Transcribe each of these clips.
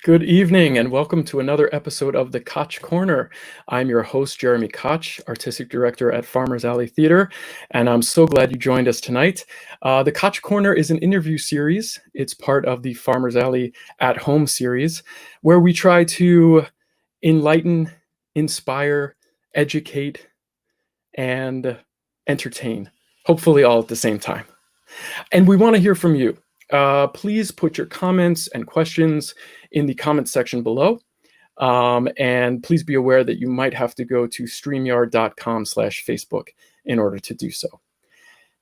Good evening and welcome to another episode of the Koch Korner. I'm your host, Jeremy Koch, Artistic Director at Farmers Alley Theater, and I'm so glad you joined us tonight. The Koch Korner is an interview series. It's part of the Farmers Alley at Home series, where we try to enlighten, inspire, educate, and entertain, hopefully all at the same time. And we want to hear from you. Please put your comments and questions in the comment section below. And please be aware that you might have to go to streamyard.com/Facebook in order to do so.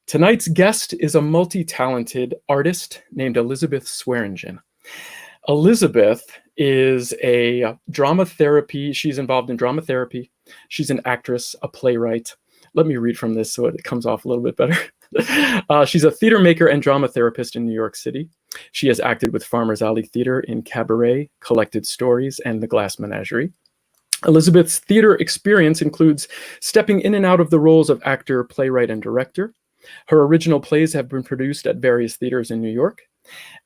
Tonight's guest is a multi-talented artist named Elizabeth Swearingen. Elizabeth is a drama therapy. She's involved in drama therapy. She's an actress, a playwright. Let me read from this so it comes off a little bit better. She's a theater maker and drama therapist in New York City. She has acted with Farmers Alley Theater in Cabaret, Collected Stories, and the Glass Menagerie. Elizabeth's theater experience includes stepping in and out of the roles of actor, playwright, and director. Her original plays have been produced at various theaters in New York.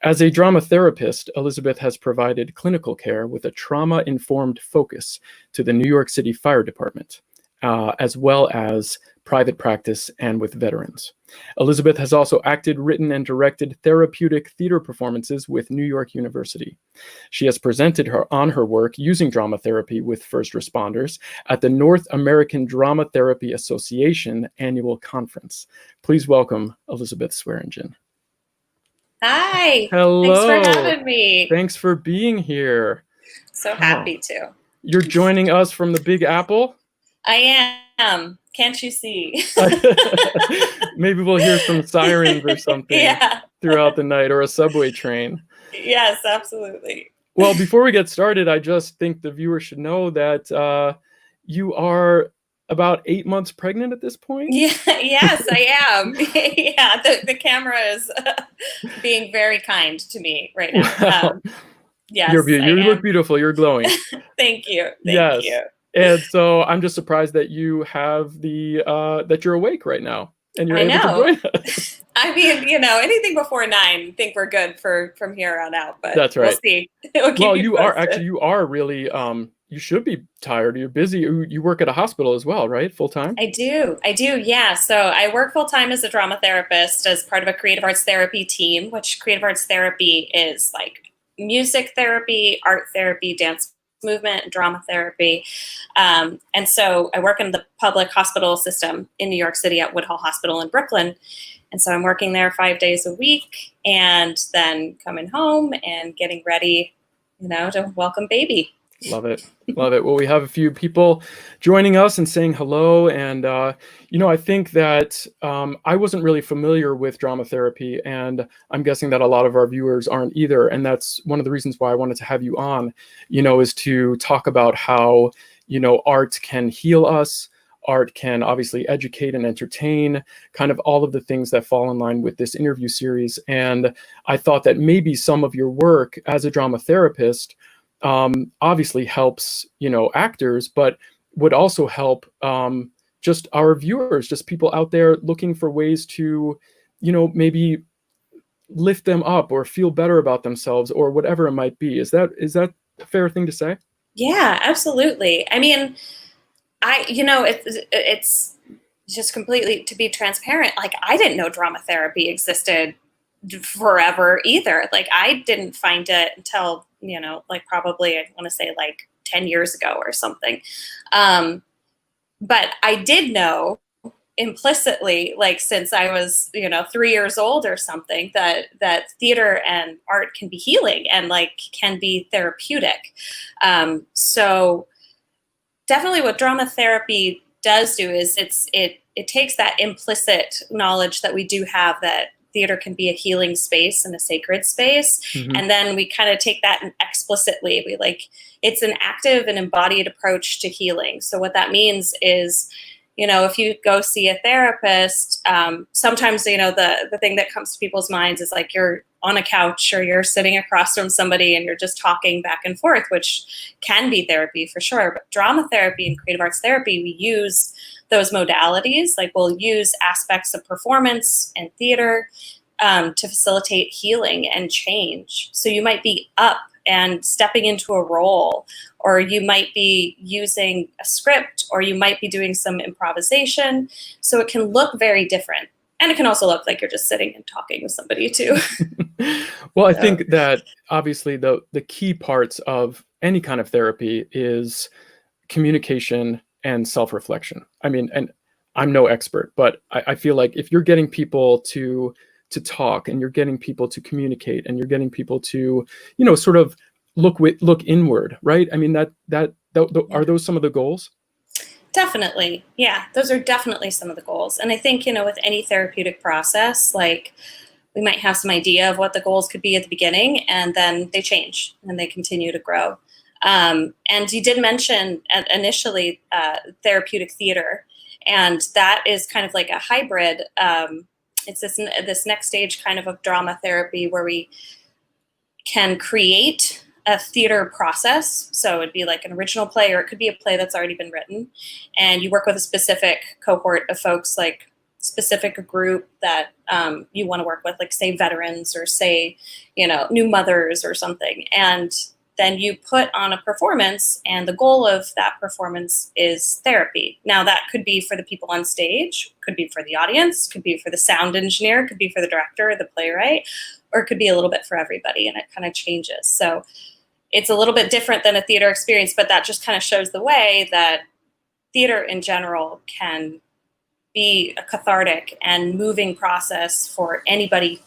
As a drama therapist, Elizabeth has provided clinical care with a trauma-informed focus to the New York City Fire Department, as well as private practice and with veterans. Elizabeth has also acted, written, and directed therapeutic theater performances with New York University. She has presented her work using drama therapy with first responders at the North American Drama Therapy Association annual conference. Please welcome Elizabeth Swearingen. Hi. Hello. Thanks for having me. Thanks for being here. So happy to. You're joining us from the Big Apple? I am. Can't you see? Maybe we'll hear some sirens or something throughout the night, or a subway train. Yes, absolutely. Well, before we get started, I just think the viewers should know that you are about 8 months pregnant at this point? Yeah, yes, I am. Yeah, the camera is being very kind to me right now. Wow. Yes, you look beautiful. You're glowing. Thank you. Yes. Thank you. And so I'm just surprised that you have that you're awake right now and you're able to join us. I mean, anything before 9, I think we're good from here on out, but that's right. We'll see. Well, you are really, you should be tired. You're busy. You work at a hospital as well, right? Full time? I do. Yeah. So I work full time as a drama therapist as part of a creative arts therapy team, which creative arts therapy is like music therapy, art therapy, dance movement, drama therapy. And so I work in the public hospital system in New York City at Woodhull Hospital in Brooklyn. And so I'm working there 5 days a week and then coming home and getting ready, to welcome baby. Love it. Love it. Well, we have a few people joining us and saying hello. And, I think that I wasn't really familiar with drama therapy, and I'm guessing that a lot of our viewers aren't either. And that's one of the reasons why I wanted to have you on, is to talk about how, art can heal us. Art can obviously educate and entertain, kind of all of the things that fall in line with this interview series. And I thought that maybe some of your work as a drama therapist obviously helps, actors, but would also help just our viewers, just people out there looking for ways to, maybe lift them up or feel better about themselves or whatever it might be. Is that a fair thing to say? Yeah, absolutely. I mean, it's just completely, to be transparent, like I didn't know drama therapy existed forever either. Like I didn't find it until, probably, I want to say like 10 years ago or something. But I did know implicitly, like since I was, 3 years old or something, that theater and art can be healing and like can be therapeutic. So definitely what drama therapy does do is it takes that implicit knowledge that we do have that theater can be a healing space and a sacred space. Mm-hmm. And then we kind of take that and explicitly, it's an active and embodied approach to healing. So what that means is, if you go see a therapist, sometimes, the thing that comes to people's minds is like you're on a couch or you're sitting across from somebody and you're just talking back and forth, which can be therapy for sure. But drama therapy and creative arts therapy, we use those modalities. Like we'll use aspects of performance and theater to facilitate healing and change. So you might be up and stepping into a role, or you might be using a script, or you might be doing some improvisation. So it can look very different. And it can also look like you're just sitting and talking with somebody too. Well, I think that obviously the key parts of any kind of therapy is communication and self-reflection. I mean, and I'm no expert, but I feel like if you're getting people to talk, and you're getting people to communicate, and you're getting people to, sort of look inward, right? I mean, are those some of the goals? Definitely. Yeah, those are definitely some of the goals. And I think, with any therapeutic process, like, we might have some idea of what the goals could be at the beginning, and then they change and they continue to grow. And you did mention initially therapeutic theater, and that is kind of like a hybrid. It's this next stage kind of drama therapy where we can create a theater process. So it'd be like an original play, or it could be a play that's already been written. And you work with a specific cohort of folks, like specific group that you want to work with, like say veterans, or say, new mothers or something. And then you put on a performance, and the goal of that performance is therapy. Now that could be for the people on stage, could be for the audience, could be for the sound engineer, could be for the director or the playwright, or it could be a little bit for everybody, and it kind of changes. So it's a little bit different than a theater experience, but that just kind of shows the way that theater in general can be a cathartic and moving process for anybody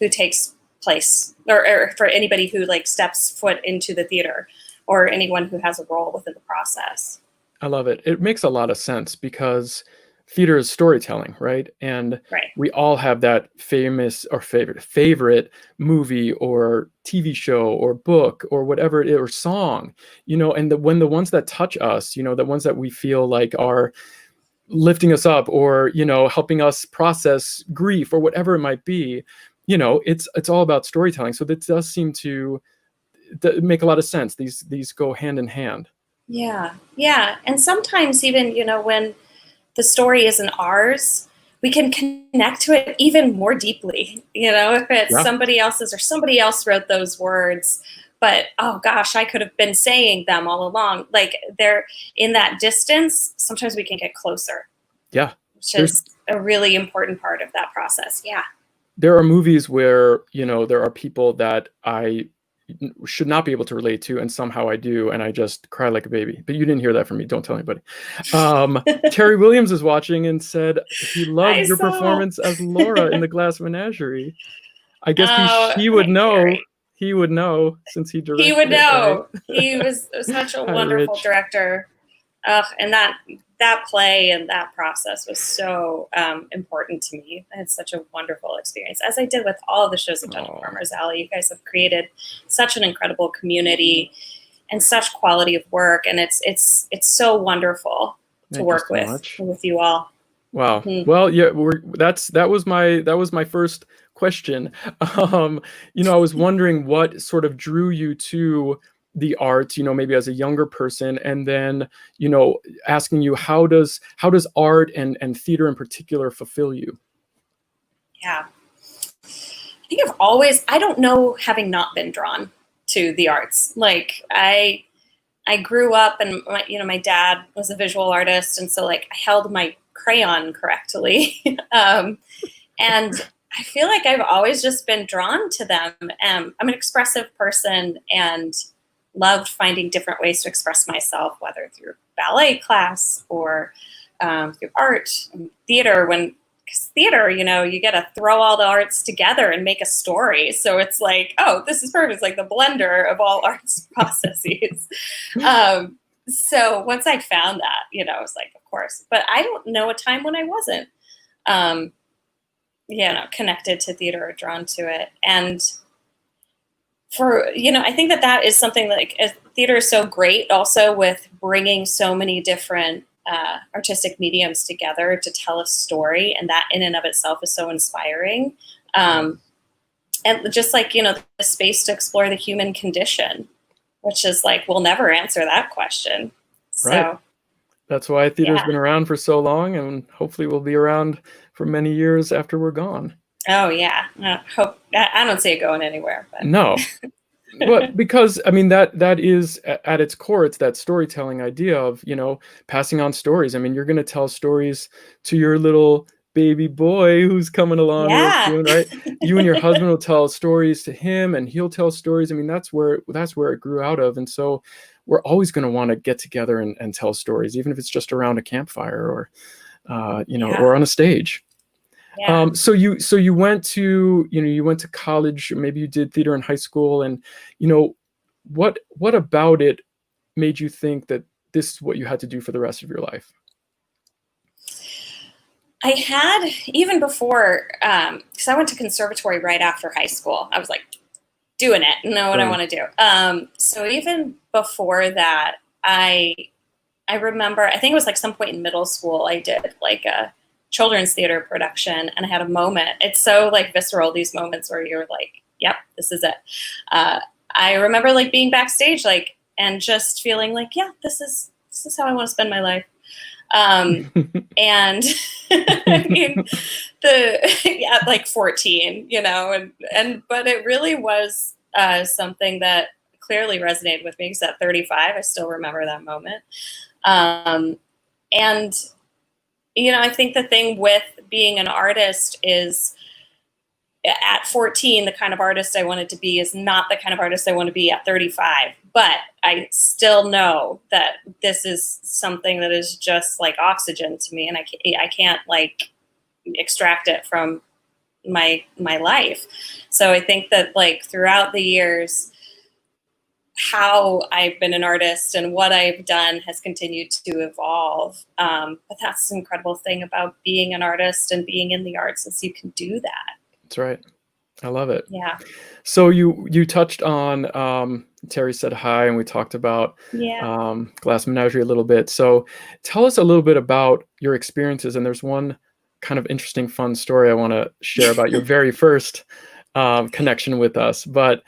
who takes place, or for anybody who steps foot into the theater, or anyone who has a role within the process. I love it. It makes a lot of sense, because theater is storytelling, right? And we all have that famous or favorite movie or TV show or book or whatever it is, or song, and when the ones that touch us, the ones that we feel like are lifting us up, or, helping us process grief or whatever it might be, it's all about storytelling. So that does seem to make a lot of sense. These go hand in hand. Yeah. And sometimes even, when the story isn't ours, we can connect to it even more deeply. If it's somebody else's, or somebody else wrote those words, but oh gosh, I could have been saying them all along. Like, they're in that distance. Sometimes we can get closer. Yeah. Which is a really important part of that process. Yeah. There are movies where, there are people that I should not be able to relate to, and somehow I do, and I just cry like a baby. But you didn't hear that from me. Don't tell anybody. Terry Williams is watching and said he loved your performance as Laura in the Glass Menagerie. I guess he would know. Terry. He would know, since he directed. He would know. Right? He was such a wonderful director. And that play and that process was so important to me. I had such a wonderful experience, as I did with all of the shows I've done at Farmers Alley. You guys have created such an incredible community and such quality of work, and it's so wonderful to work with you all. Wow. Mm-hmm. Well, yeah, that was my first question. I was wondering what sort of drew you to the art, maybe as a younger person, and then, asking you, how does art and theater in particular fulfill you? Yeah. I think I don't know, having not been drawn to the arts. Like, I grew up, and my dad was a visual artist, and so I held my crayon correctly. And I feel like I've always just been drawn to them. I'm an expressive person, and loved finding different ways to express myself, whether through ballet class or through art and theater. Because theater, you get to throw all the arts together and make a story. So it's like, oh, this is perfect. It's like the blender of all arts processes. So once I found that, I was like, of course. But I don't know a time when I wasn't, connected to theater or drawn to it. And I think that is something theater is so great also with bringing so many different artistic mediums together to tell a story. And that in and of itself is so inspiring. And just the space to explore the human condition, which is we'll never answer that question. So right. That's why theater's been around for so long, and hopefully will be around for many years after we're gone. Oh yeah. I don't see it going anywhere. But. No. But because I mean that is at its core, it's that storytelling idea of, you know, passing on stories. I mean, you're going to tell stories to your little baby boy who's coming along real Yeah. soon, right? You and your husband will tell stories to him, and he'll tell stories. I mean, that's where it grew out of. And so we're always going to want to get together and tell stories, even if it's just around a campfire or you know, or Yeah. on a stage. Yeah. So you went to, you know, you went to college, maybe you did theater in high school, and, you know, what about it made you think that this is what you had to do for the rest of your life? I had, even before, because I went to conservatory right after high school. I was like, doing it, know what I Right. want to do. So even before that, I remember, I think it was like some point in middle school, I did like a children's theater production, and I had a moment. It's so like visceral, these moments where you're like, yep, this is it. I remember like being backstage, like, and just feeling like, yeah, this is how I want to spend my life. And I mean, at like 14, you know, but it really was something that clearly resonated with me, because at 35, I still remember that moment. And, you know, I think the thing with being an artist is, at 14, the kind of artist I wanted to be is not the kind of artist I want to be at 35. But I still know that this is something that is just like oxygen to me, and I can't like extract it from my life. So I think that like throughout the years, how I've been an artist and what I've done has continued to evolve. But that's the incredible thing about being an artist and being in the arts, is you can do that. That's right. I love it. Yeah. So you touched on Terry Said Hi, and we talked about Yeah. Glass Menagerie a little bit. So tell us a little bit about your experiences. And there's one kind of interesting, fun story I want to share about your very first connection with us. But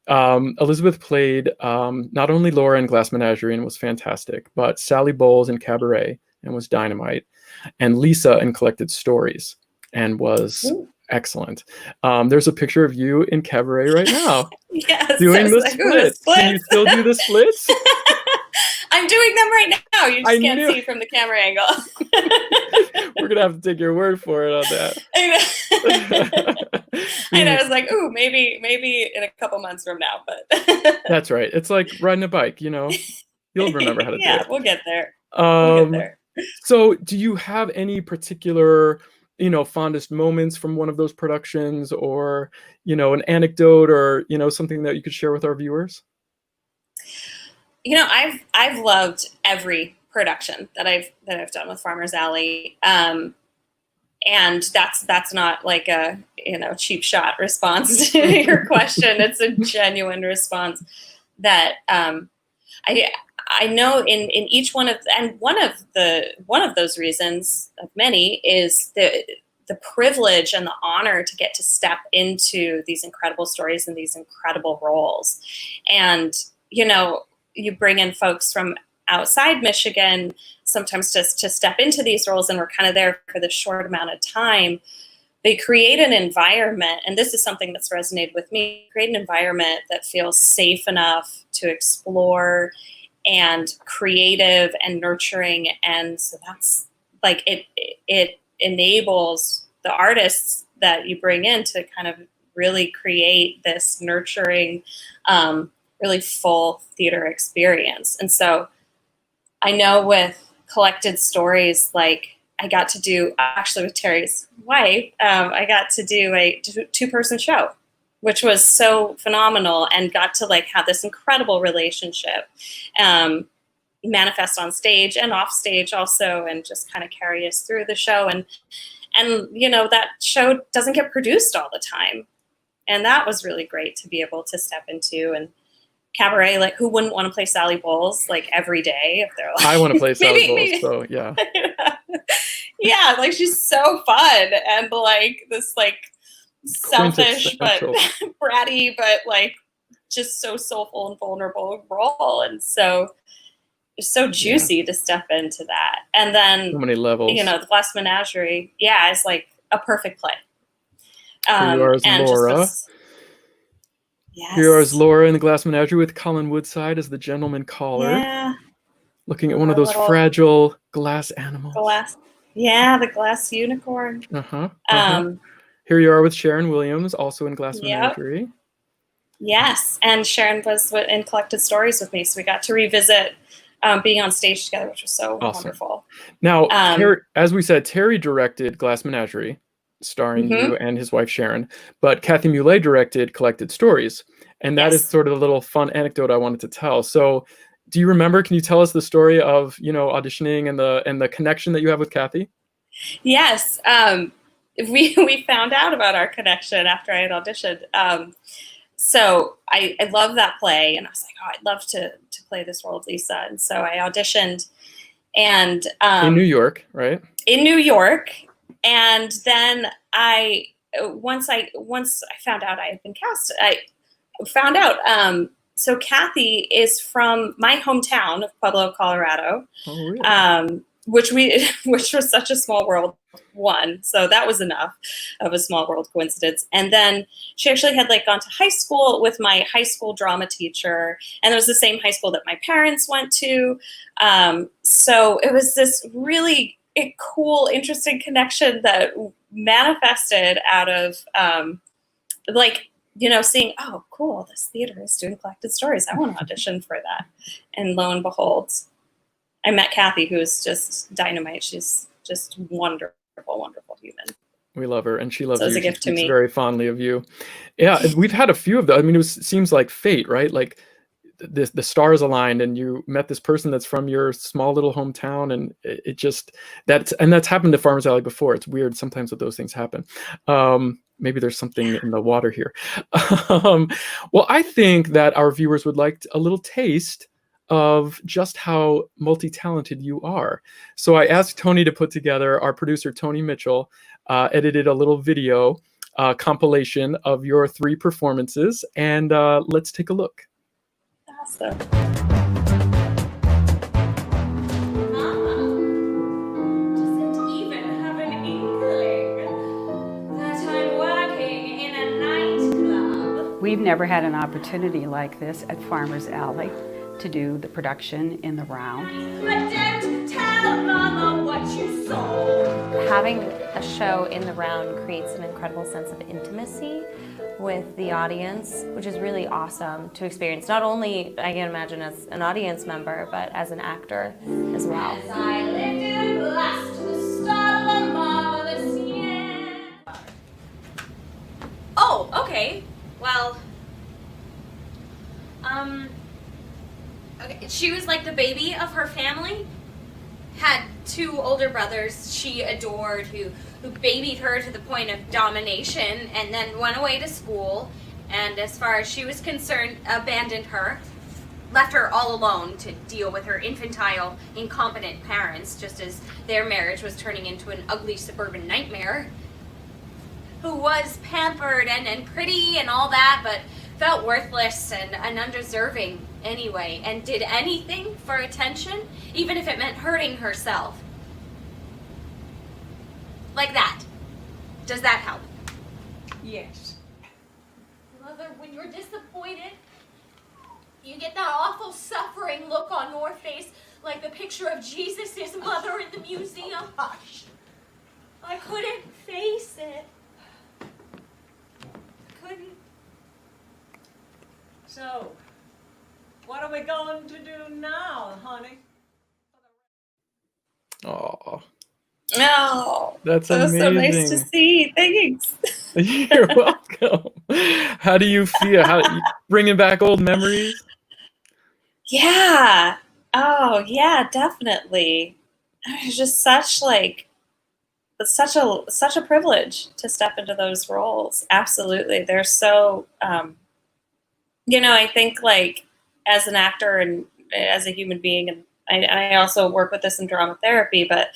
Elizabeth played not only Laura in Glass Menagerie and was fantastic, but Sally Bowles in Cabaret and was dynamite, and Lisa in Collected Stories and was Ooh. excellent. There's a picture of you in Cabaret right now Yes. doing the Like, ooh, the splits. Can you splits. still do the splits? I'm doing them right now. You I just can't knew. see from the camera angle. We're gonna have to take your word for it on that. I know. I was like, ooh, maybe in a couple months from now, but That's right. It's like riding a bike, you know. You'll remember how to do yeah, it. we'll get there. We'll get Um, there. so do you have any particular, you know, fondest moments from one of those productions, or, you know, an anecdote, or, you know, something that you could share with our viewers? You know, I've loved every production that I've done with Farmer's Alley. And that's not like a, you know, cheap shot response to your question. It's a genuine response that I know in each one of, and one of those reasons of many is the privilege and the honor to get to step into these incredible stories and these incredible roles. And, you know, you bring in folks from outside Michigan sometimes just to step into these roles, and we're kind of there for the short amount of time. They create an environment, and this is something that's resonated with me, create an environment that feels safe enough to explore and creative and nurturing. And so that's like, it enables the artists that you bring in to kind of really create this nurturing, really full theater experience. And so I know with Collected Stories, like I got to do, actually with Terry's wife, I got to do a two-person show, which was so phenomenal, and got to like have this incredible relationship, manifest on stage and off stage also, and just kind of carry us through the show. And you know, that show doesn't get produced all the time, and that was really great to be able to step into. And Cabaret, like, who wouldn't want to play Sally Bowles like every day if they're like, I want to play Sally Bowles, maybe. so yeah. Yeah, like she's so fun, and like this like selfish but Quintessential. bratty but like just so soulful and vulnerable role, and so it's so juicy to step into that. And then, So many levels. you know, the Glass Menagerie, yeah, is like a perfect play. Here you are as And Laura. just this, Here is Yes. Laura in the Glass Menagerie with Colin Woodside as the gentleman caller, Yeah. looking at one of Our those little fragile glass animals. glass. Yeah, the glass unicorn. Um, Here you are with Sharon Williams, also in Glass yep. Menagerie. Yes, and Sharon was in Collected Stories with me, so we got to revisit being on stage together, which was so wonderful. Now, as we said, Terry directed Glass Menagerie, starring you and his wife Sharon, but Kathy Muley directed Collected Stories, and that is sort of a little fun anecdote I wanted to tell. So, do you remember? Can you tell us the story of auditioning and the connection that you have with Kathy? Yes, we found out about our connection after I had auditioned. So I love that play, and I was like, oh, I'd love to play this role of Lisa. And so I auditioned, and in New York, right? In New York, and then once I found out I had been cast, I found out. So Kathy is from my hometown of Pueblo, Colorado. Oh, really? Which was such a small world one. So that was enough of a small world coincidence. And then she actually had gone to high school with my high school drama teacher. And it was the same high school that my parents went to. So it was this really cool, interesting connection that manifested out of seeing, oh, cool, this theater is doing Collected Stories. I want to audition for that. And lo and behold, I met Kathy, who is just dynamite. She's just wonderful, wonderful human. We love her, and she loves you. It's a gift to me. Very fondly of you. Yeah, we've had a few of those. I mean, it seems like fate, right? Like the stars aligned, and you met this person that's from your small little hometown, and that's happened to Farmers Alley before. It's weird sometimes that those things happen. Maybe there's something in the water here. Well, I think that our viewers would like a little taste of just how multi-talented you are. So I asked Tony to put together, our producer, Tony Mitchell, edited a little video compilation of your 3 performances, and let's take a look. Awesome. We've never had an opportunity like this at Farmers Alley to do the production in the round. But don't tell Mama what you saw. Having a show in the round creates an incredible sense of intimacy with the audience, which is really awesome to experience, not only, I can imagine, as an audience member, but as an actor as well. As I lived in blast to the start of a marvelous year. Oh, okay. Well, okay. She was like the baby of her family. Had 2 older brothers she adored who babied her to the point of domination, and then went away to school, and as far as she was concerned, abandoned her, left her all alone to deal with her infantile, incompetent parents, just as their marriage was turning into an ugly suburban nightmare. Who was pampered and pretty and all that, but felt worthless and undeserving anyway, and did anything for attention, even if it meant hurting herself. Like that. Does that help? Yes. Mother, when you're disappointed, you get that awful suffering look on your face, like the picture of Jesus' mother in the museum. Hush. I couldn't face it. Couldn't. So, what are we going to do now, honey? Oh, that's amazing. so nice to see. Thanks. You're welcome. How do you feel? Bringing back old memories? Yeah. Oh, yeah, definitely. It's just such a privilege to step into those roles. Absolutely. They're so, I think as an actor and as a human being, and I also work with this in drama therapy, but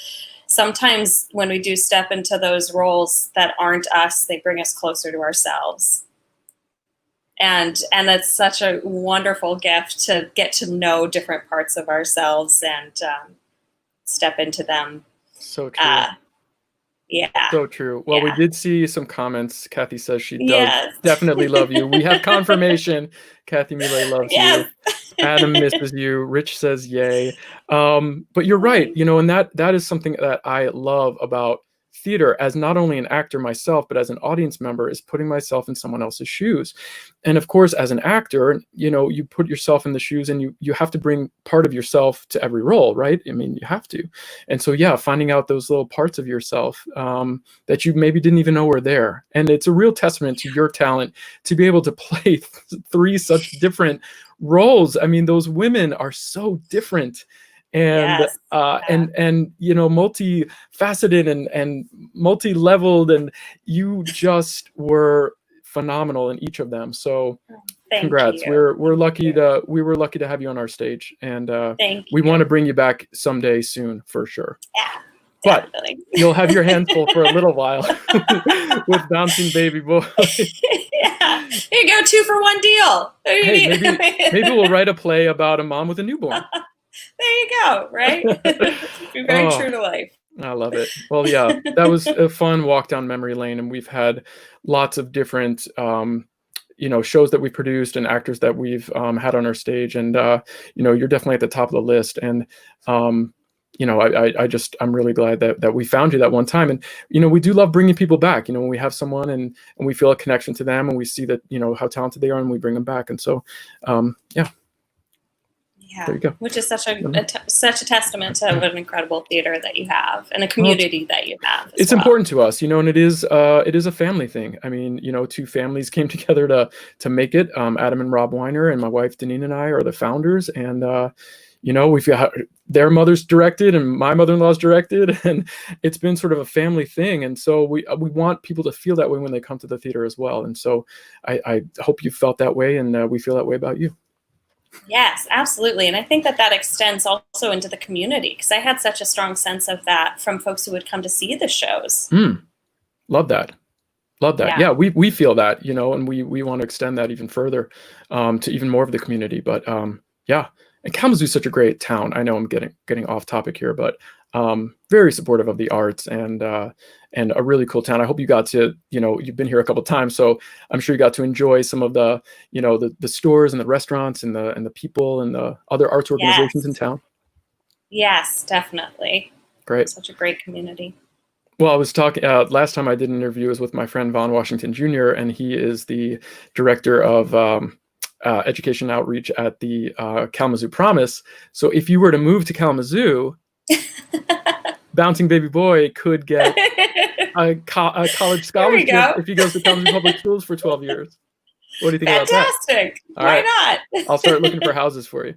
sometimes when we do step into those roles that aren't us, they bring us closer to ourselves. And that's such a wonderful gift to get to know different parts of ourselves and step into them. So true. Yeah. So true. Well, we Yeah. did see some comments. Kathy says she does Yes. definitely love you. We have confirmation. Kathy Millet loves Yes. you. Adam misses you. Rich says yay. But you're right, and that is something that I love about theater as not only an actor myself, but as an audience member, is putting myself in someone else's shoes. And of course, as an actor, you put yourself in the shoes, and you have to bring part of yourself to every role, right? I mean, you have to. And so, yeah, finding out those little parts of yourself that you maybe didn't even know were there. And it's a real testament to your talent to be able to play three such different roles. I mean, those women are so different. And Yes. multifaceted and multi-leveled, and you just were phenomenal in each of them. So Thank congrats. you. We were lucky to have you on our stage, and Thank we you. want to bring you back someday soon for sure. Yeah. But Definitely. you'll have your hands full for a little while with Bouncing Baby Boy. Yeah. Here you go, 2 for 1 deal. Hey, maybe we'll write a play about a mom with a newborn. There you go, right? Be very true to life. I love it. Well, yeah, that was a fun walk down memory lane, and we've had lots of different shows that we've produced and actors that we've had on our stage, and you're definitely at the top of the list. And I'm really glad that we found you that one time. And we do love bringing people back. When we have someone and we feel a connection to them, and we see that how talented they are, and we bring them back. And so Yeah, there you go. Which is such a testament to an incredible theater that you have, and a community that you have. It's important to us, and it is a family thing. I mean, 2 families came together to make it. Adam and Rob Weiner, and my wife Deneen and I are the founders, and we've got their mothers directed, and my mother-in-law's directed, and it's been sort of a family thing. And so we want people to feel that way when they come to the theater as well. And so I hope you felt that way, and we feel that way about you. Yes, absolutely. And I think that extends also into the community, because I had such a strong sense of that from folks who would come to see the shows. Love that. Yeah, we feel that, and we want to extend that even further to even more of the community. But yeah, and Kalamazoo is such a great town. I know I'm getting off topic here, but very supportive of the arts, and a really cool town. I hope you got to, you've been here a couple of times, so I'm sure you got to enjoy some of the, the stores and the restaurants and the people and the other arts organizations in town. Yes, definitely. Great. Such a great community. Well, I was talking last time I did an interview was with my friend Vaughn Washington Jr., and he is the director of education outreach at the Kalamazoo Promise. So if you were to move to Kalamazoo, Bouncing Baby Boy could get a college scholarship if he goes to Kalamazoo Public Schools for 12 years. What do you think about that? Fantastic. Why not? I'll start looking for houses for you.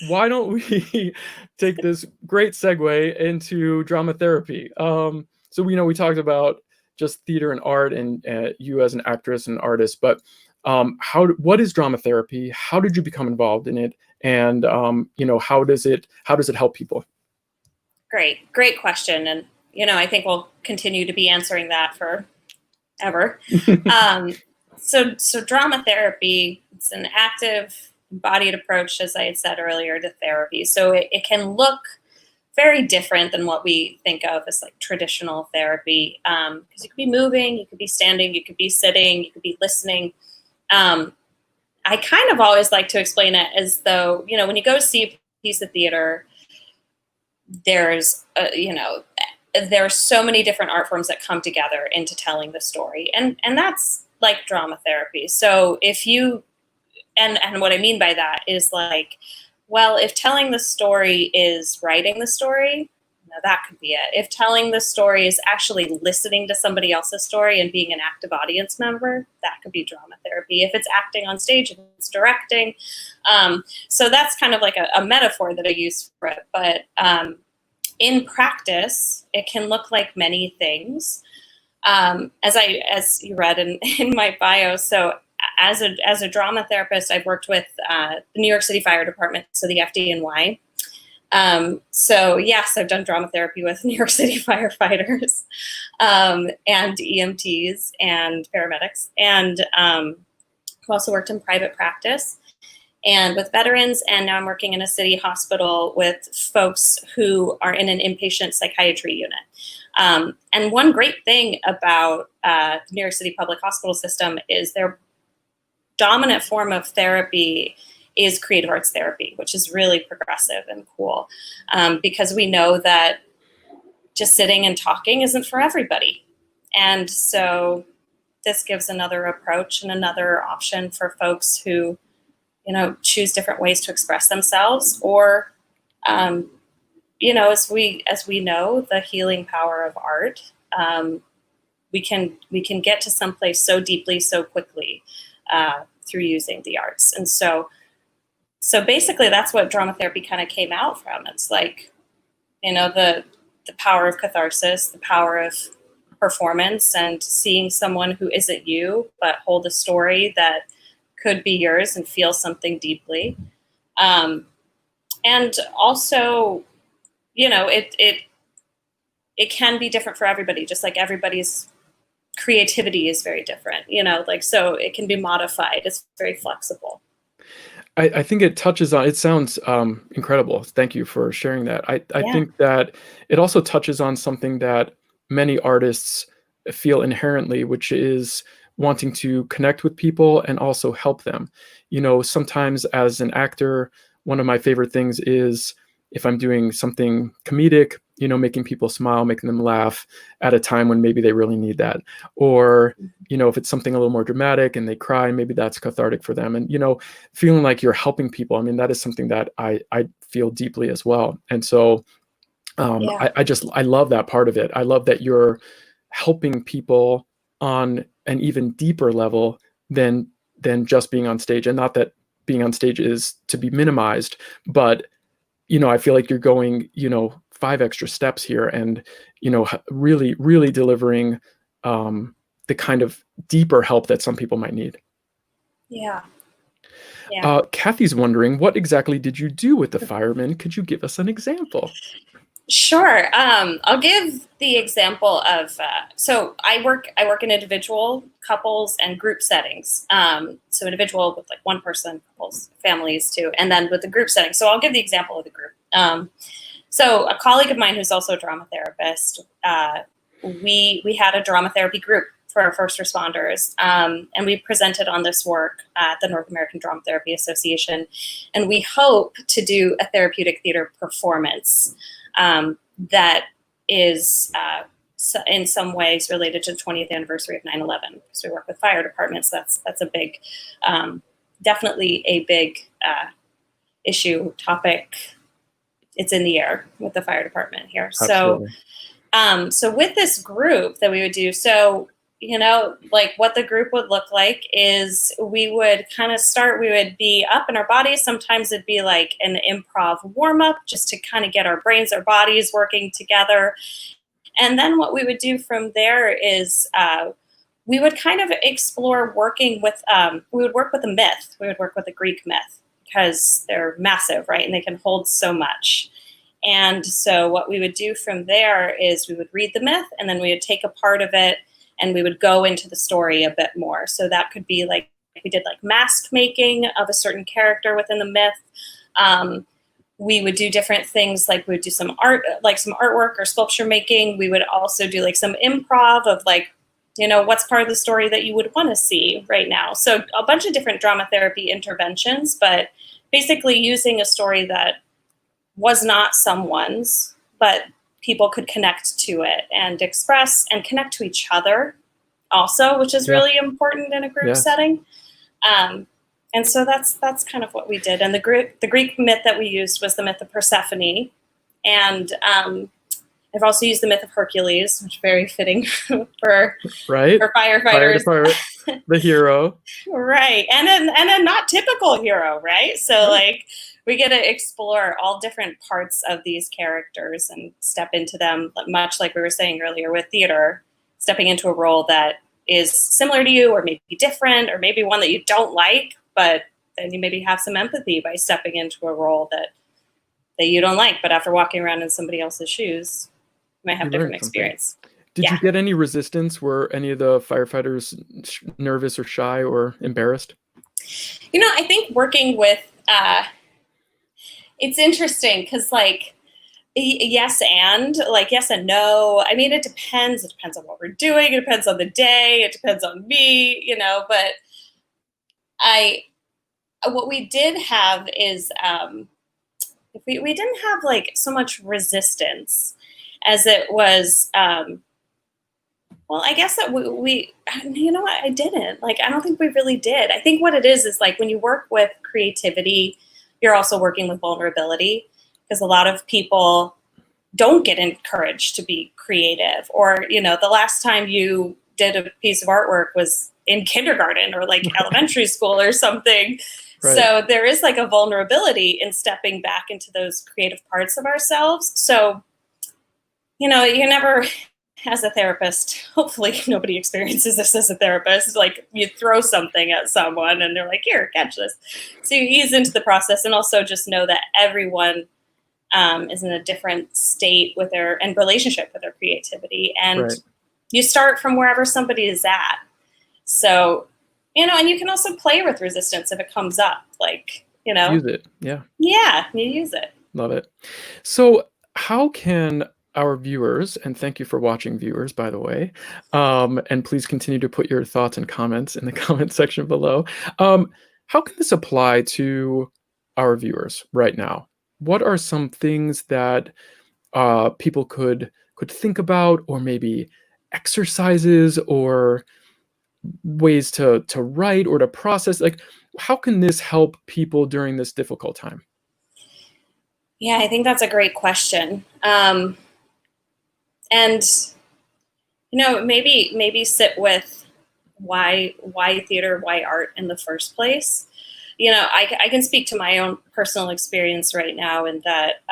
Why don't we take this great segue into drama therapy? So we talked about just theater and art, and you as an actress and artist, but what is drama therapy? How did you become involved in it? And how does it help people? Great question. And I think we'll continue to be answering that forever. So drama therapy, it's an active, embodied approach, as I had said earlier, to therapy. So it can look very different than what we think of as like traditional therapy, because you could be moving, you could be standing, you could be sitting, you could be listening. I kind of always like to explain it as though, when you go see a piece of theater, there's so many different art forms that come together into telling the story. And that's like drama therapy. So if you, and what I mean by that is like, well, if telling the story is writing the story, that could be it. If telling the story is actually listening to somebody else's story and being an active audience member, that could be drama therapy. If it's acting on stage, if it's directing. So that's kind of like a metaphor that I use for it. But in practice, it can look like many things. As you read in my bio, so as a drama therapist, I've worked with the New York City Fire Department, so the FDNY. So yes, I've done drama therapy with New York City firefighters, and EMTs and paramedics, and I've also worked in private practice. and with veterans. And now I'm working in a city hospital with folks who are in an inpatient psychiatry unit. And one great thing about the New York City public hospital system is their dominant form of therapy is creative arts therapy, which is really progressive and cool, because we know that just sitting and talking isn't for everybody. And so this gives another approach and another option for folks who, choose different ways to express themselves, or, as we know, the healing power of art, we can get to someplace so deeply, so quickly, through using the arts. And so basically that's what drama therapy kind of came out from. It's like, the power of catharsis, the power of performance, and seeing someone who isn't you, but hold a story that could be yours and feel something deeply. And also, it can be different for everybody, just like everybody's creativity is very different, so it can be modified. It's very flexible. I think it touches on, it sounds incredible. Thank you for sharing that. I think that it also touches on something that many artists feel inherently, which is wanting to connect with people and also help them. Sometimes as an actor, one of my favorite things is if I'm doing something comedic, making people smile, making them laugh at a time when maybe they really need that. Or, if it's something a little more dramatic and they cry, maybe that's cathartic for them. And, feeling like you're helping people, that is something that I feel deeply as well. And so I love that part of it. I love that you're helping people on an even deeper level than just being on stage. And not that being on stage is to be minimized, but I feel like you're going, 5 extra steps here, and, really, really delivering the kind of deeper help that some people might need. Yeah. Kathy's wondering, what exactly did you do with the firemen? Could you give us an example? Sure. I'll give the example of, so I work in individual, couples, and group settings. So individual with like one person, couples, families too, and then with the group setting. So I'll give the example of the group. So a colleague of mine who's also a drama therapist, we had a drama therapy group for our first responders, and we presented on this work at the North American Drama Therapy Association, and we hope to do a therapeutic theater performance that is in some ways related to the 20th anniversary of 9/11. So we work with fire departments. That's a big, definitely a big issue, topic. It's in the air with the fire department here. Absolutely. So with this group that we would do, so like what the group would look like is we would kind of start, we would be up in our bodies. Sometimes it'd be like an improv warm up just to kind of get our brains, our bodies working together. And then what we would do from there is we would kind of explore working with, we would work with a myth. We would work with a Greek myth because they're massive, right? And they can hold so much. And so what we would do from there is we would read the myth, and then we would take a part of it and we would go into the story a bit more. So that could be like, we did like mask making of a certain character within the myth. We would do different things, like we would do some art, like some artwork or sculpture making. We would also do like some improv of like, what's part of the story that you would want to see right now. So a bunch of different drama therapy interventions, but basically using a story that was not someone's, but people could connect to it and express and connect to each other also, which is really important in a group setting. And so that's kind of what we did. And the Greek myth that we used was the myth of Persephone. And I've also used the myth of Hercules, which is very fitting for firefighters. The hero. Right. And a not typical hero, right? So like we get to explore all different parts of these characters and step into them, much like we were saying earlier with theater, stepping into a role that is similar to you or maybe different or maybe one that you don't like, but then you maybe have some empathy by stepping into a role that you don't like, but after walking around in somebody else's shoes, you might have different experience. Did you get any resistance? Were any of the firefighters nervous or shy or embarrassed? I think working with, it's interesting because like, yes and no. I mean, it depends. It depends on what we're doing. It depends on the day. It depends on me, but what we did have is, we didn't have like so much resistance as it was, well, I guess that we you know what, I didn't. Like, I don't think we really did. I think what it is like when you work with creativity, you're also working with vulnerability, because a lot of people don't get encouraged to be creative, or, the last time you did a piece of artwork was in kindergarten or like elementary school or something. Right. So there is like a vulnerability in stepping back into those creative parts of ourselves. So, you never, as a therapist, hopefully nobody experiences this as a therapist, like you throw something at someone and they're like, here, catch this. So you ease into the process, and also just know that everyone is in a different state with and relationship with their creativity. And right. You start from wherever somebody is at. So, and you can also play with resistance if it comes up, like, Use it. Yeah. Yeah, you use it. Love it. So how can our viewers, and thank you for watching, viewers, by the way, and please continue to put your thoughts and comments in the comment section below. How can this apply to our viewers right now? What are some things that people could think about, or maybe exercises or ways to write or to process? Like, how can this help people during this difficult time? Yeah, I think that's a great question. And, maybe sit with why theater, why art in the first place. I can speak to my own personal experience right now, in that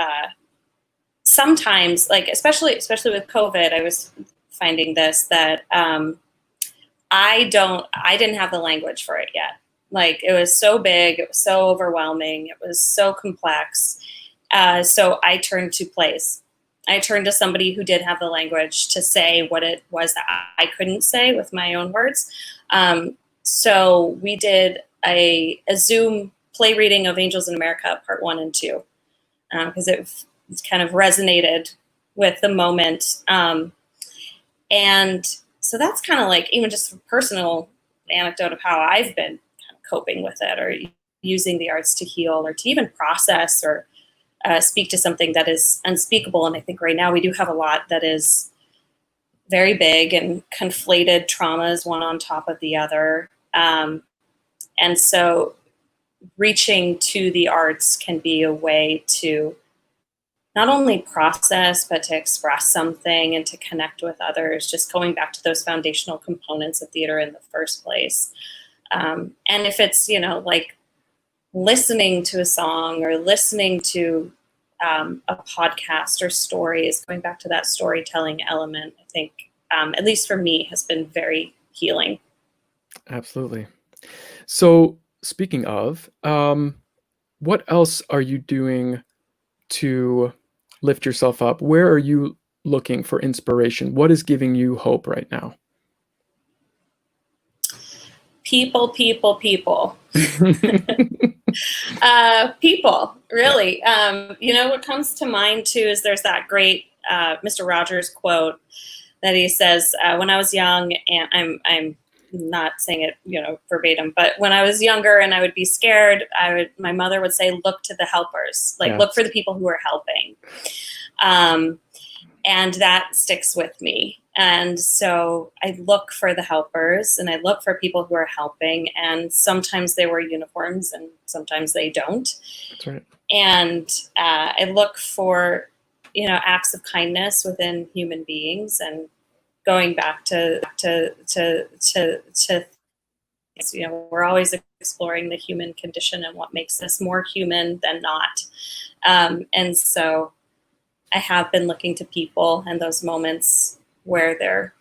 sometimes, like, especially with COVID, I was finding this, that I didn't have the language for it yet. Like, it was so big, it was so overwhelming, it was so complex. So I turned to plays. I turned to somebody who did have the language to say what it was that I couldn't say with my own words. So we did a Zoom play reading of Angels in America, part 1 and 2, because it kind of resonated with the moment. And so that's kind of like, even just a personal anecdote of how I've been kind of coping with it, or using the arts to heal, or to even process, or speak to something that is unspeakable. And I think right now we do have a lot that is very big and conflated traumas, one on top of the other. And so reaching to the arts can be a way to not only process, but to express something and to connect with others, just going back to those foundational components of theater in the first place. And if it's, like listening to a song, or listening to a podcast or stories, going back to that storytelling element, I think, at least for me, has been very healing. Absolutely. So speaking of, what else are you doing to lift yourself up? Where are you looking for inspiration? What is giving you hope right now? People. People, really. What comes to mind too is there's that great Mr. Rogers quote that he says, when I was young, and I'm not saying it, verbatim, but when I was younger and I would be scared, my mother would say, look to the helpers, like, look for the people who are helping. And that sticks with me. And so I look for the helpers, and I look for people who are helping, and sometimes they wear uniforms and sometimes they don't. That's right. And I look for, acts of kindness within human beings, and going back to we're always exploring the human condition and what makes us more human than not. And so I have been looking to people and those moments where they're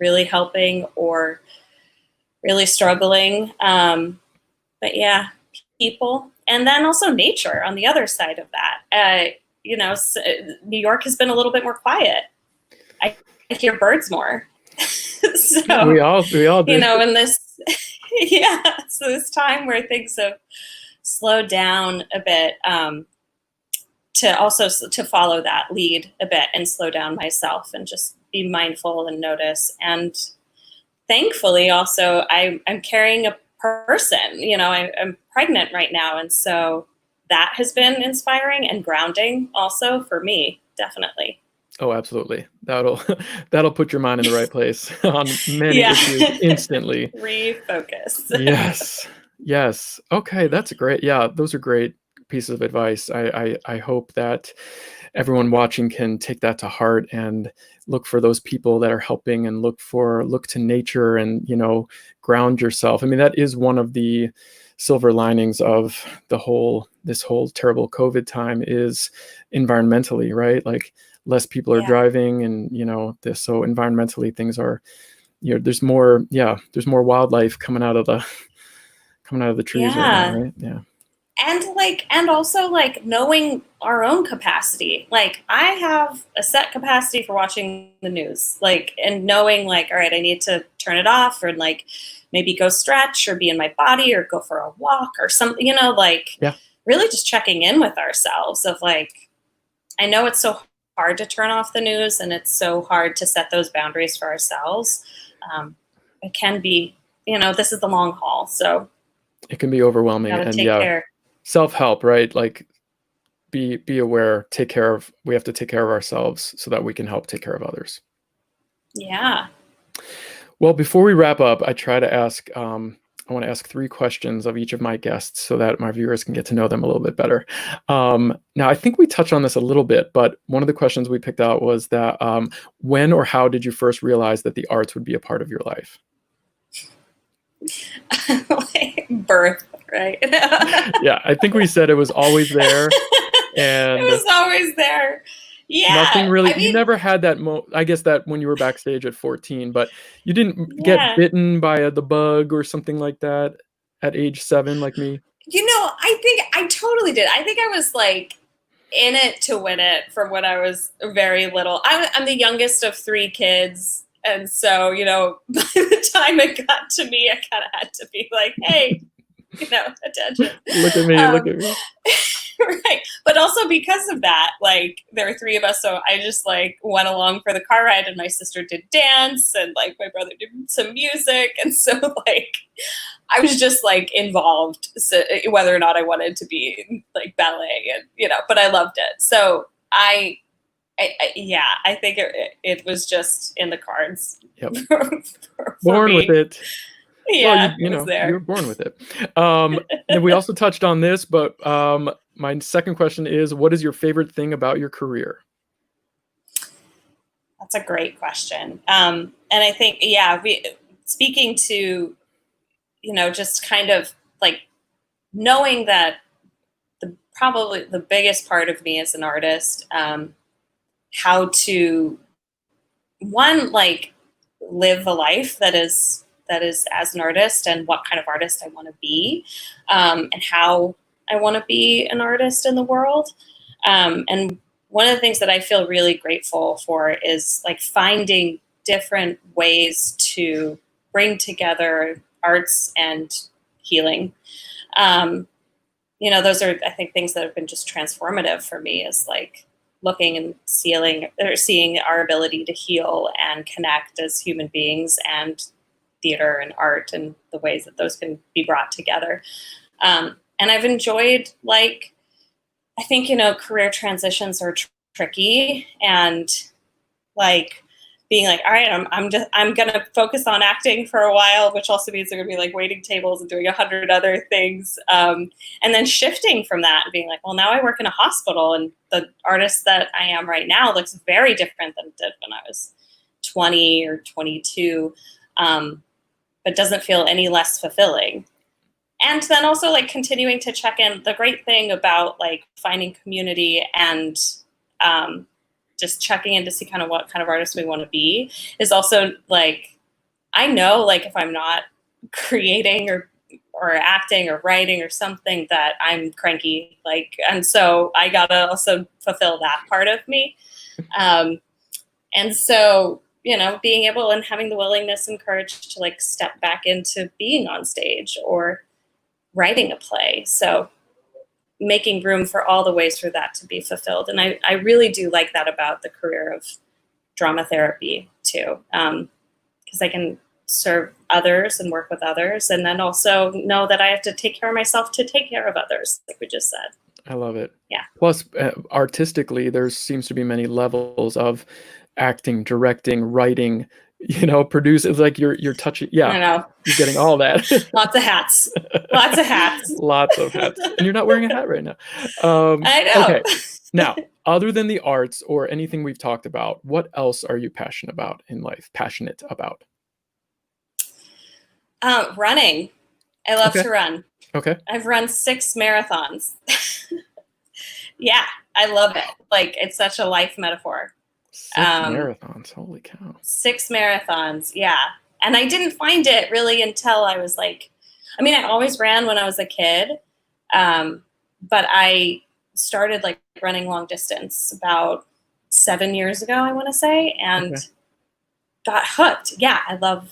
really helping or really struggling. But yeah, people. And then also nature on the other side of that. New York has been a little bit more quiet. I hear birds more. So, we all do. in this, Yeah, so this time where things have slowed down a bit, to follow that lead a bit and slow down myself and just be mindful and notice. And thankfully also I'm carrying a person, I'm pregnant right now. And so that has been inspiring and grounding also for me, definitely. Oh, absolutely. That'll put your mind in the right place on many Yeah. issues instantly. Refocus. Yes. Yes. Okay, that's great. Yeah, those are great pieces of advice. I hope that everyone watching can take that to heart and look for those people that are helping, and look to nature and, ground yourself. I mean, that is one of the silver linings of this whole terrible COVID time is environmentally, right? Like less people are driving, and so environmentally things are, there's more wildlife coming out of the trees right now, right? Yeah. And also knowing our own capacity. Like I have a set capacity for watching the news, and knowing all right, I need to turn it off, or maybe go stretch or be in my body or go for a walk or something, really just checking in with ourselves of I know it's so hard to turn off the news, and it's so hard to set those boundaries for ourselves. It can be, this is the long haul. So it can be overwhelming, and take care. Self-help, right? Be aware, we have to take care of ourselves so that we can help take care of others. Yeah. Well, before we wrap up, I try to ask, I want to ask 3 questions of each of my guests so that my viewers can get to know them a little bit better. Now, I think we touched on this a little bit, but one of the questions we picked out was that when or how did you first realize that the arts would be a part of your life? Birth, right? Yeah, I think we said it was always there. And it was always there. Yeah. Nothing really, you never had that I guess that when you were backstage at 14, but you didn't get bitten by the bug or something like that at age 7 like me? I think I totally did. I think I was in it to win it from when I was very little. I'm the youngest of 3 kids. And so, by the time it got to me, I kind of had to be hey, attention. Look at me, look at me. Right. But also because of that, there were 3 of us. So I just went along for the car ride, and my sister did dance, and my brother did some music. And so I was just involved, so, whether or not I wanted to be ballet, and, but I loved it. So I think it was just in the cards. Yep. for Born me. with it. Yeah, well, you were born with it. And we also touched on this, but my second question is, what is your favorite thing about your career? That's a great question. And I think, speaking to, just kind of knowing that probably the biggest part of me as an artist, how to live a life that is as an artist, and what kind of artist I want to be, and how I want to be an artist in the world. And one of the things that I feel really grateful for is finding different ways to bring together arts and healing. Those are, I think, things that have been just transformative for me, is looking and seeing our ability to heal and connect as human beings, and theater and art, and the ways that those can be brought together. And I've enjoyed, I think, career transitions are tricky, and being all right, I'm going to focus on acting for a while, which also means they're going to be waiting tables and doing 100 other things. And then shifting from that and being well, now I work in a hospital, and the artist that I am right now looks very different than it did when I was 20 or 22, but doesn't feel any less fulfilling. And then also continuing to check in. The great thing about finding community and just checking in to see kind of what kind of artist we want to be is also I know if I'm not creating or acting or writing or something, that I'm cranky, and so I gotta also fulfill that part of me. And so being able and having the willingness and courage to like step back into being on stage or writing a play. So making room for all the ways for that to be fulfilled. And I really do like that about the career of drama therapy too, because I can serve others and work with others, and then also know that I have to take care of myself to take care of others, like we just said. I love it. Yeah. Plus, artistically, there seems to be many levels of acting, directing, writing, produce. It's like you're touching. Yeah, I know. You're getting all that. Lots of hats. Lots of hats. Lots of hats. And you're not wearing a hat right now. I know. Okay. Now, other than the arts or anything we've talked about, what else are you passionate about in life? Running. I love to run. Okay. I've run 6 marathons. Yeah, I love it. Like, it's such a life metaphor. 6 marathons. Holy cow. 6 marathons. Yeah. And I didn't find it really until I was like, I always ran when I was a kid. But I started like running long distance about 7 years ago, I want to say, and got hooked. Yeah. I love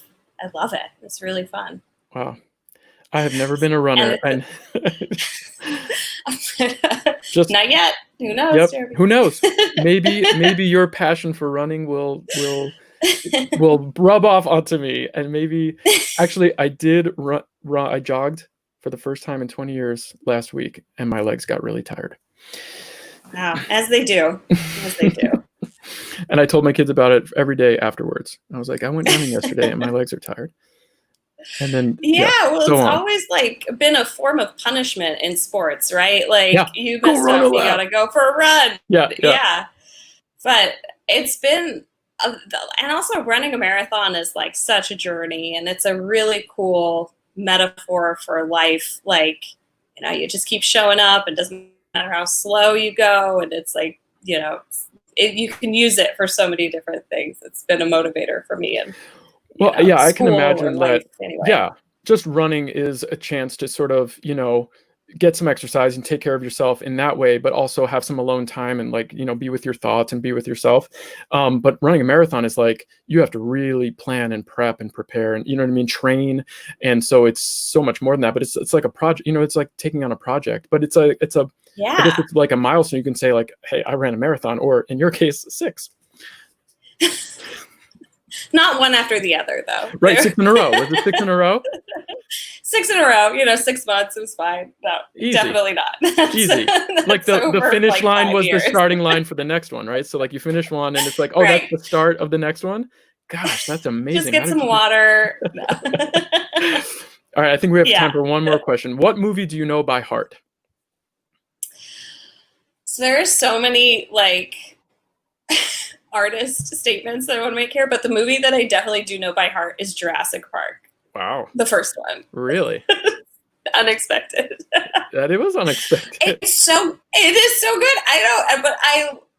it. It's really fun. Wow. I have never been a runner. And just not yet. Who knows? Yep. Jeremy? Who knows? Maybe your passion for running will rub off onto me, and maybe actually I did run. I jogged for the first time in 20 years last week, and my legs got really tired. Wow, as they do. As they do. And I told my kids about it every day afterwards. I was like, I went running yesterday, and my legs are tired. And then it's always like been a form of punishment in sports, right? Like you messed up, you gotta go for a run. Yeah. But it's been, and also running a marathon is like such a journey, and it's a really cool metaphor for life. Like, you just keep showing up. It doesn't matter how slow you go, and it's like, you can use it for so many different things. It's been a motivator for me. And I can imagine that. Anyway. Yeah, just running is a chance to sort of, get some exercise and take care of yourself in that way, but also have some alone time and like, be with your thoughts and be with yourself. But running a marathon is like, you have to really plan and prep and prepare and, train. And so it's so much more than that, but it's like a project, it's like taking on a project, but it's I guess it's like a milestone. You can say like, hey, I ran a marathon, or in your case, 6. Not one after the other, though. Right, 6 in a row. Was it 6 in a row? 6 in a row. 6 months was fine. No, easy. Definitely not. Easy. Like the finish line was years. The starting line for the next one, right? So like you finish one, and it's like, oh, that's the start of the next one. Gosh, that's amazing. Just get some water. No. All right, I think we have time for one more question. What movie do you know by heart? So there are so many artist statements that I want to make here, but the movie that I definitely do know by heart is Jurassic Park. Wow. The first one. Really? Unexpected. That it was unexpected. It is so good. I know, but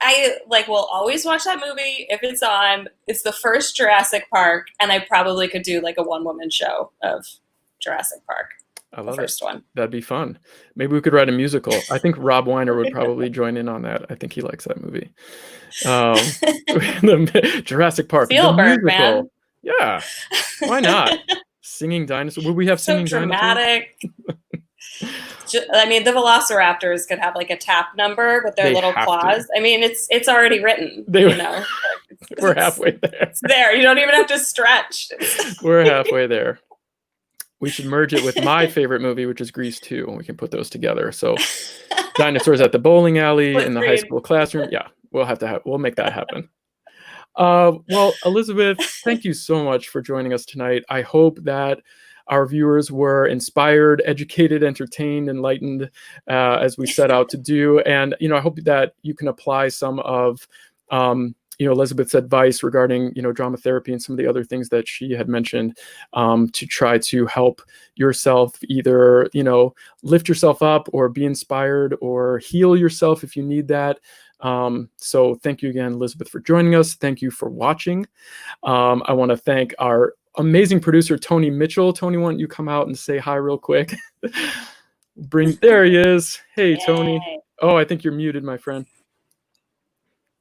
I will always watch that movie if it's on. It's the first Jurassic Park, and I probably could do like a one-woman show of Jurassic Park. I love the first it. one. That'd be fun. Maybe we could write a musical. I think Rob Weiner would probably join in on that. I think he likes that movie. Jurassic Park. Spielberg, man. Yeah. Why not? Singing dinosaurs. Would we have singing dramatic. The Velociraptors could have like a tap number with their little claws. It's already written. We're halfway there. It's there. You don't even have to stretch. We're halfway there. We should merge it with my favorite movie, which is Grease 2, and we can put those together. So dinosaurs at the bowling alley in the high school classroom. Yeah, we'll make that happen. Well, Elizabeth, thank you so much for joining us tonight. I hope that our viewers were inspired, educated, entertained, enlightened, as we set out to do. And, I hope that you can apply some of, Elizabeth's advice regarding, drama therapy and some of the other things that she had mentioned, to try to help yourself either, lift yourself up or be inspired or heal yourself if you need that. So thank you again, Elizabeth, for joining us. Thank you for watching. I want to thank our amazing producer, Tony Mitchell. Tony, why don't you come out and say hi real quick? There he is. Hey, Tony. Oh, I think you're muted, my friend.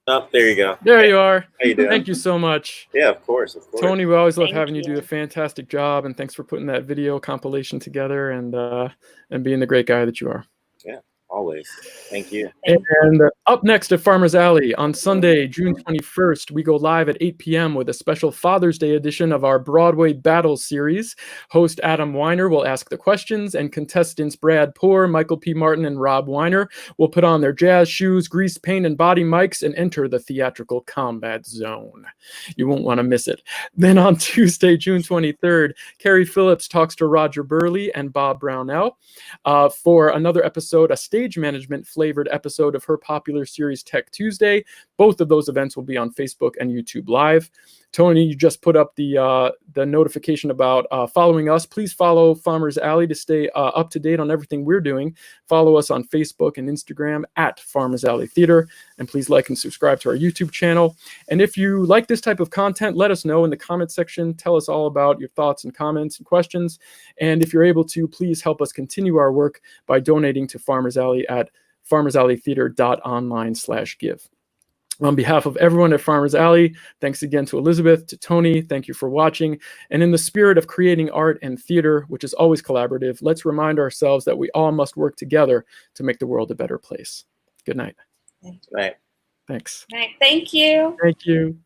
Oh, there you go. There you are. How you doing? Thank you so much. Yeah, of course, of course. Tony, we always love Thank having you do you. a fantastic job, and thanks for putting that video compilation together and being the great guy that you are. Yeah, always. Thank you. And up next at Farmers Alley on Sunday, June 21st, we go live at 8 p.m. with a special Father's Day edition of our Broadway Battles series. Host Adam Weiner will ask the questions, and contestants Brad Poor, Michael P. Martin, and Rob Weiner will put on their jazz shoes, grease paint, and body mics and enter the theatrical combat zone. You won't want to miss it. Then on Tuesday, June 23rd, Carrie Phillips talks to Roger Burley and Bob Brownell for another episode, a stage management flavored episode of her popular series Tech Tuesday. Both of those events will be on Facebook and YouTube Live. Tony, you just put up the notification about following us. Please follow Farmers Alley to stay up to date on everything we're doing. Follow us on Facebook and Instagram at Farmers Alley Theater. And please like and subscribe to our YouTube channel. And if you like this type of content, let us know in the comment section. Tell us all about your thoughts and comments and questions. And if you're able to, please help us continue our work by donating to Farmers Alley at farmersalleytheater.online/give. On behalf of everyone at Farmers Alley, thanks again to Elizabeth, to Tony, thank you for watching. And in the spirit of creating art and theater, which is always collaborative, let's remind ourselves that we all must work together to make the world a better place. Good night. Good night. Thanks. Right. Thank you. Thank you.